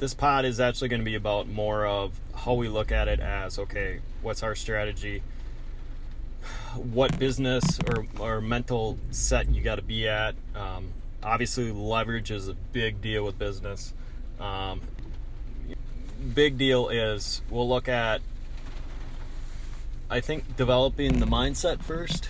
this pod is actually going to be about more of how we look at it as, okay, what's our strategy? What business or mental set you got to be at. Obviously, leverage is a big deal with business. Big deal is we'll look at, I think, developing the mindset first.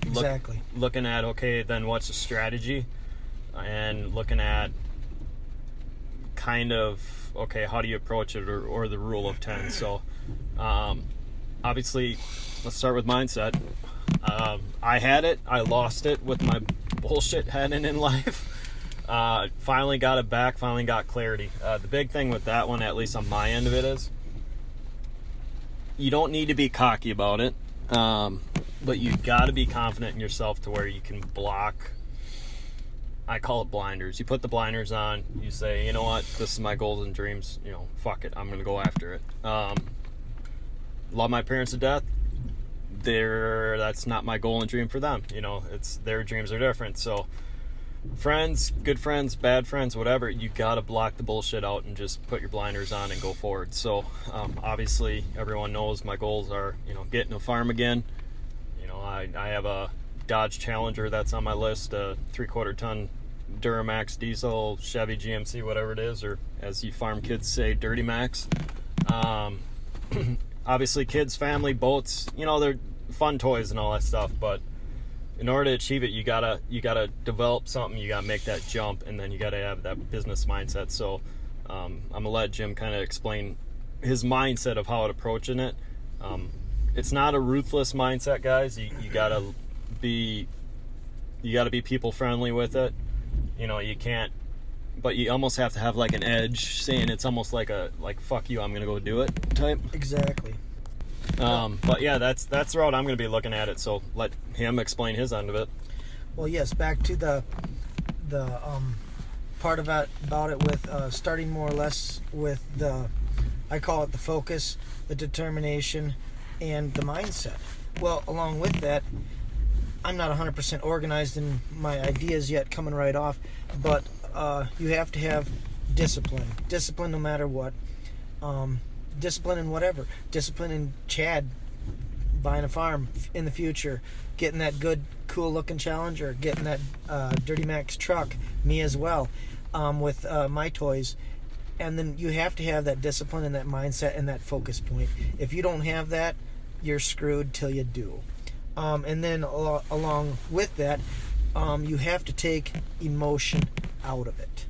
Exactly. Looking at, okay, then what's the strategy? And looking at kind of, okay, how do you approach it, or the rule of 10. So, obviously, let's start with mindset. I had it. I lost it with my bullshit heading in life. Finally got it back. Finally got clarity. The big thing with that one, at least on my end of it, is you don't need to be cocky about it, but you got to be confident in yourself to where you can block. I call it blinders. You put the blinders on. You say, you know what? This is my goals and dreams. You know, fuck it. I'm going to go after it. Love my parents to death. That's not my goal and dream for them. You know, it's their dreams are different. So friends, good friends, bad friends, whatever, you got to block the bullshit out and just put your blinders on and go forward. So obviously everyone knows my goals are, you know, getting a farm again. You know, I have a Dodge Challenger that's on my list, a 3/4 ton Duramax diesel, Chevy GMC, whatever it is, or as you farm kids say, Dirty Max. Obviously kids, family, boats, you know, they're fun toys and all that stuff, but in order to achieve it, you gotta develop something. You gotta make that jump, and then you gotta have that business mindset. So I'm gonna let Jim kind of explain his mindset of how it approaching it. It's not a ruthless mindset, guys. You gotta be people friendly with it. You know, you can't, but you almost have to have like an edge, saying it's almost like fuck you, I'm gonna go do it type. Exactly. But yeah, that's the route I'm going to be looking at it. So let him explain his end of it. Well, yes, back to the part about it with starting more or less with I call it the focus, the determination, and the mindset. Well, along with that, I'm not 100% organized in my ideas yet coming right off, but you have to have discipline. Discipline no matter what. Discipline in whatever. Discipline in Chad buying a farm in the future, getting that good, cool-looking Challenger, getting that Dirty Max truck, me as well, with my toys. And then you have to have that discipline and that mindset and that focus point. If you don't have that, you're screwed till you do. And then along with that, you have to take emotion out of it.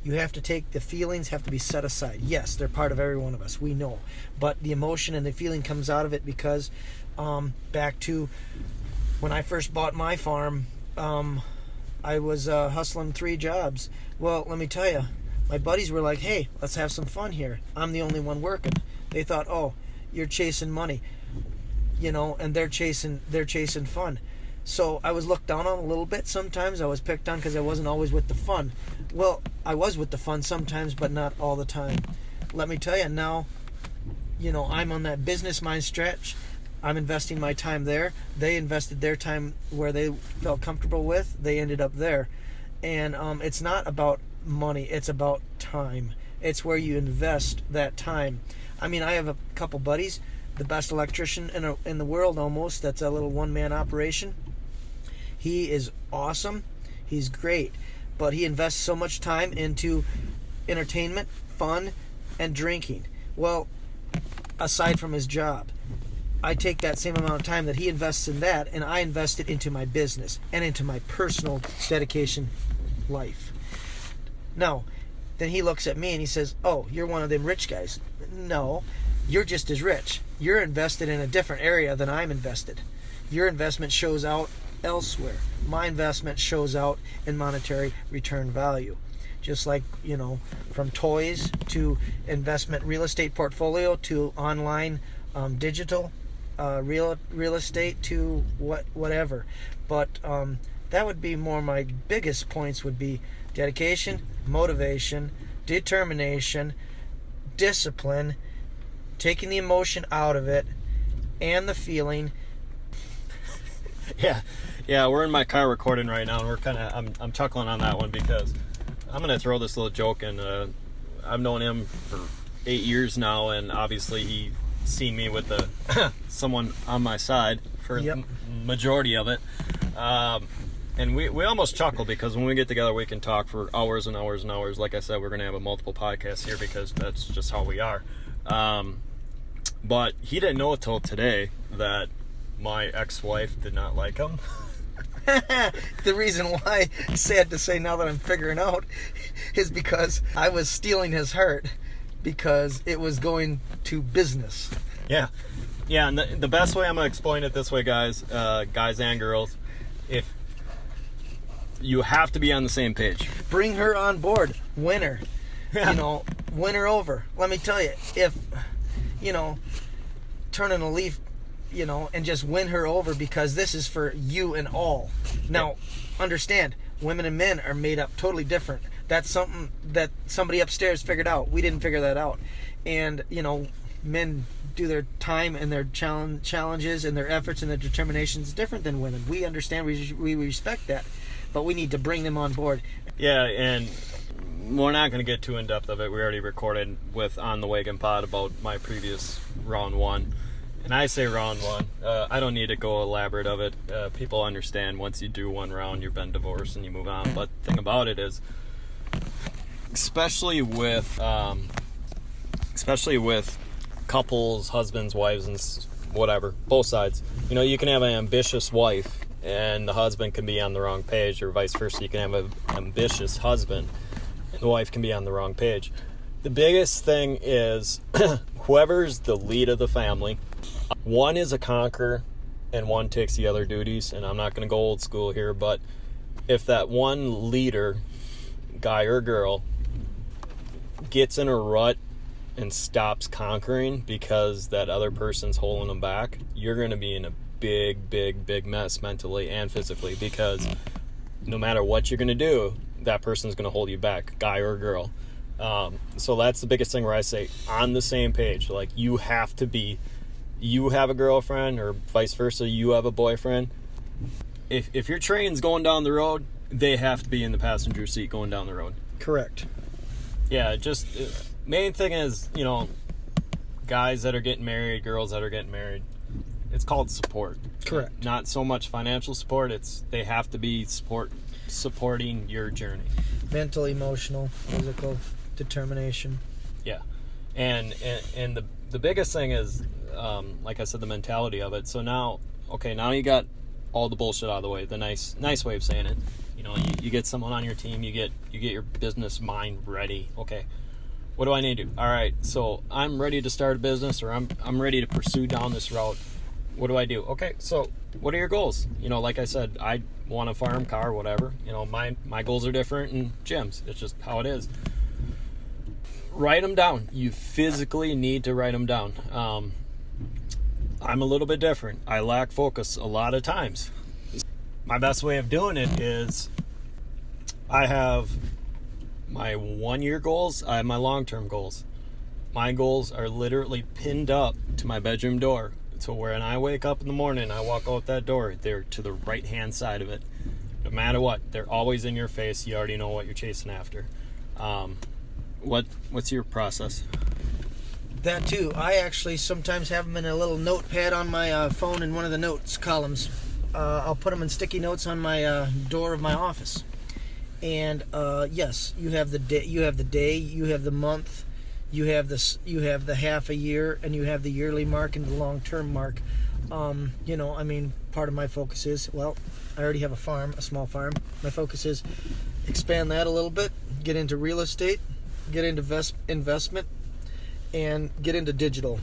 You have to take, the feelings have to be set aside. Yes, they're part of every one of us, we know. But the emotion and the feeling comes out of it because back to when I first bought my farm, I was hustling 3 jobs. Well, let me tell you, my buddies were like, hey, let's have some fun here. I'm the only one working. They thought, oh, you're chasing money, you know, and they're chasing fun. So I was looked down on a little bit sometimes. I was picked on because I wasn't always with the fun. Well, I was with the fun sometimes, but not all the time. Let me tell you, now, you know, I'm on that business mind stretch. I'm investing my time there. They invested their time where they felt comfortable with. They ended up there. And it's not about money. It's about time. It's where you invest that time. I mean, I have a couple buddies, the best electrician in the world almost. That's a little one-man operation. He is awesome. He's great. But he invests so much time into entertainment, fun, and drinking. Well, aside from his job, I take that same amount of time that he invests in that, and I invest it into my business and into my personal dedication life. Now, then he looks at me and he says, oh, you're one of them rich guys. No, you're just as rich. You're invested in a different area than I'm invested. Your investment shows out elsewhere. My investment shows out in monetary return value. Just like, you know, from toys to investment real estate portfolio to online digital real estate to whatever. But that would be more my biggest points would be dedication, motivation, determination, discipline, taking the emotion out of it, and the feeling. Yeah, we're in my car recording right now, and we're I'm chuckling on that one because I'm gonna throw this little joke in. I've known him for 8 years now, and obviously he's seen me with someone on my side for the majority of it. And we almost chuckle because when we get together, we can talk for hours and hours and hours. Like I said, we're going to have a multiple podcast here because that's just how we are. But he didn't know until today that my ex-wife did not like him. The reason why, sad to say now that I'm figuring out, is because I was stealing his heart because it was going to business. Yeah, and the best way I'm going to explain it this way, guys and girls, if you have to be on the same page. Bring her on board. Win her. Win her over. Let me tell you, if, turning a leaf, and just win her over because this is for you and all. Now, understand, women and men are made up totally different. That's something that somebody upstairs figured out. We didn't figure that out. And, men do their time and their challenges and their efforts and their determinations different than women. We understand, we respect that. But we need to bring them on board. Yeah, and we're not going to get too in-depth of it. We already recorded with On the Wagon Pod about my previous round one. And I say round one. I don't need to go elaborate of it. People understand once you do one round, you've been divorced and you move on. But the thing about it is, especially with couples, husbands, wives, and whatever, both sides. You can have an ambitious wife and the husband can be on the wrong page, or vice versa. You can have an ambitious husband and the wife can be on the wrong page. The biggest thing is whoever's the lead of the family, one is a conqueror and one takes the other duties. And I'm not going to go old school here, but if that one leader, guy or girl, gets in a rut and stops conquering because that other person's holding them back, you're going to be in a big mess mentally and physically, because no matter what you're going to do, that person's going to hold you back, guy or girl. So that's the biggest thing where I say on the same page. Like, you have a girlfriend, or vice versa, you have a boyfriend. If your train's going down the road, they have to be in the passenger seat going down the road. Correct. Yeah, just main thing is, guys that are getting married, girls that are getting married, it's called support. Correct. Not so much financial support. They have to be supporting your journey. Mental, emotional, physical, determination. Yeah, and the biggest thing is, like I said, the mentality of it. So now you got all the bullshit out of the way. The nice way of saying it. You get someone on your team. You get your business mind ready. Okay, what do I need to do? All right, so I'm ready to start a business, or I'm ready to pursue down this route. What do I do? Okay, so what are your goals? Like I said, I want a farm, car, whatever. My goals are different, and Jim's. It's just how it is. Write them down. You physically need to write them down. I'm a little bit different. I lack focus a lot of times. My best way of doing it is I have my 1-year goals. I have my long-term goals. My goals are literally pinned up to my bedroom door. So when I wake up in the morning, I walk out that door, they're to the right-hand side of it. No matter what, they're always in your face. You already know what you're chasing after. What's your process? That too. I actually sometimes have them in a little notepad on my phone in one of the notes columns. I'll put them in sticky notes on my door of my office. And yes, you have the day, you have the month, you have the half a year, and you have the yearly mark and the long-term mark. Part of my focus is, I already have a small farm. My focus is expand that a little bit, get into real estate, get into investment, and get into digital.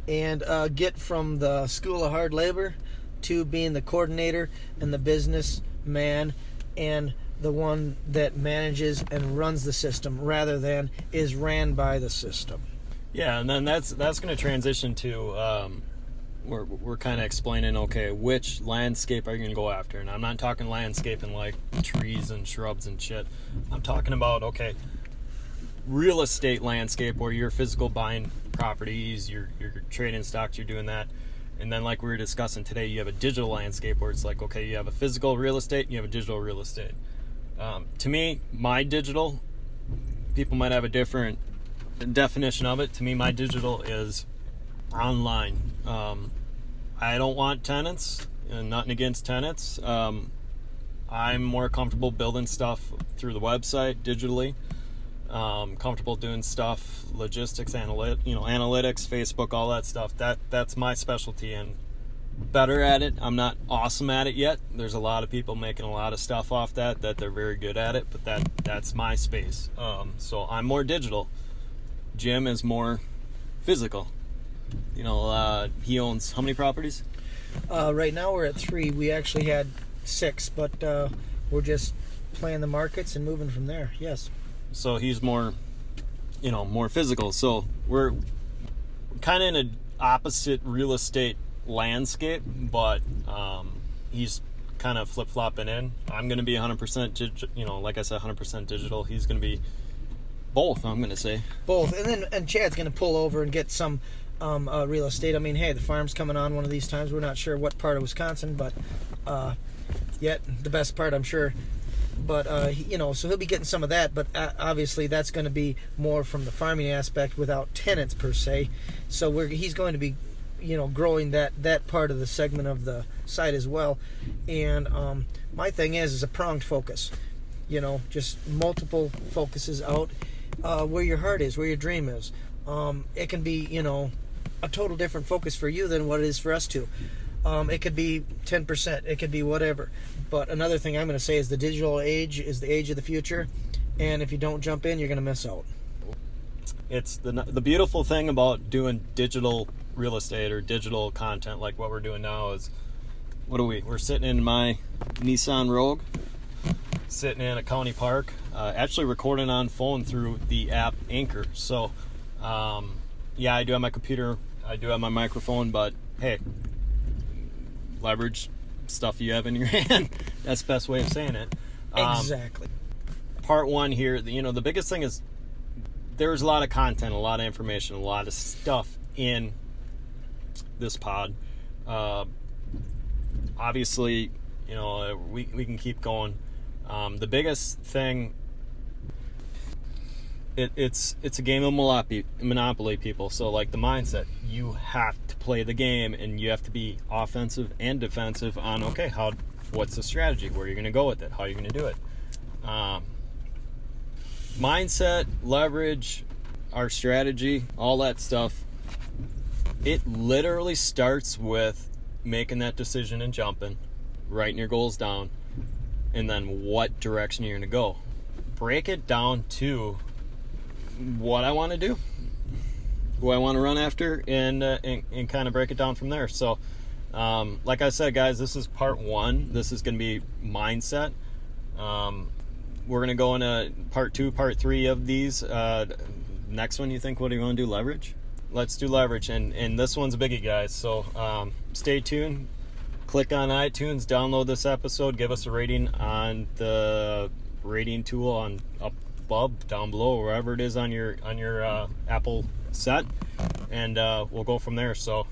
And get from the school of hard labor to being the coordinator and the businessman and the one that manages and runs the system rather than is ran by the system. Yeah, and then that's going to transition to we're kind of explaining, okay, which landscape are you going to go after? And I'm not talking landscaping like trees and shrubs and shit. I'm talking about, okay, real estate landscape where you're physical buying properties, you're trading stocks, you're doing that. And then like we were discussing today, you have a digital landscape where it's like, okay, you have a physical real estate and you have a digital real estate. To me, my digital people might have a different definition of it. To me, my digital is online. I don't want tenants, and nothing against tenants. I'm more comfortable building stuff through the website digitally. Comfortable doing stuff, logistics, analytics, Facebook, all that stuff. That's my specialty, and better at it. I'm not awesome at it yet. There's a lot of people making a lot of stuff off that they're very good at it, but that's my space. So I'm more digital. Jim is more physical. He owns how many properties? Right now we're at 3. We actually had 6, but we're just playing the markets and moving from there. Yes. So he's more, more physical. So we're kind of in an opposite real estate landscape, but he's kind of flip-flopping in. I'm going to be 100%, like I said, 100% digital. He's going to be both, I'm going to say. Both. And Chad's going to pull over and get some real estate. I mean, hey, the farm's coming on one of these times. We're not sure what part of Wisconsin, but yet the best part, I'm sure. But so he'll be getting some of that. But obviously, that's going to be more from the farming aspect without tenants per se. So he's going to be, growing that part of the segment of the site as well. And my thing is a pronged focus. Just multiple focuses out where your heart is, where your dream is. It can be, a total different focus for you than what it is for us to. It could be 10%. It could be whatever. But another thing I'm going to say is the digital age is the age of the future. And if you don't jump in, you're going to miss out. It's the beautiful thing about doing digital real estate or digital content like what we're doing now is, we're sitting in my Nissan Rogue, sitting in a county park, actually recording on phone through the app Anchor. So, I do have my computer, I do have my microphone, but hey, leverage stuff you have in your hand. That's the best way of saying it. Exactly. Part 1 here, the biggest thing is there's a lot of content, a lot of information, a lot of stuff in this pod. Obviously, we can keep going. The biggest thing, it's a game of Monopoly, people. So like the mindset, you have to play the game, and you have to be offensive and defensive on, okay, what's the strategy? Where are you going to go with it? How are you going to do it? Mindset, leverage, our strategy, all that stuff. It literally starts with making that decision and jumping, writing your goals down, and then what direction you're going to go. Break it down to what I want to do, who I want to run after, and kind of break it down from there. So, like I said, guys, this is part 1. This is going to be mindset. We're going to go into part 2, part 3 of these. Next one, you think, what do you want to do, leverage? Let's do leverage, and this one's a biggie, guys. So stay tuned. Click on iTunes, download this episode, give us a rating on the rating tool on up above, down below, wherever it is on your Apple set, and we'll go from there. So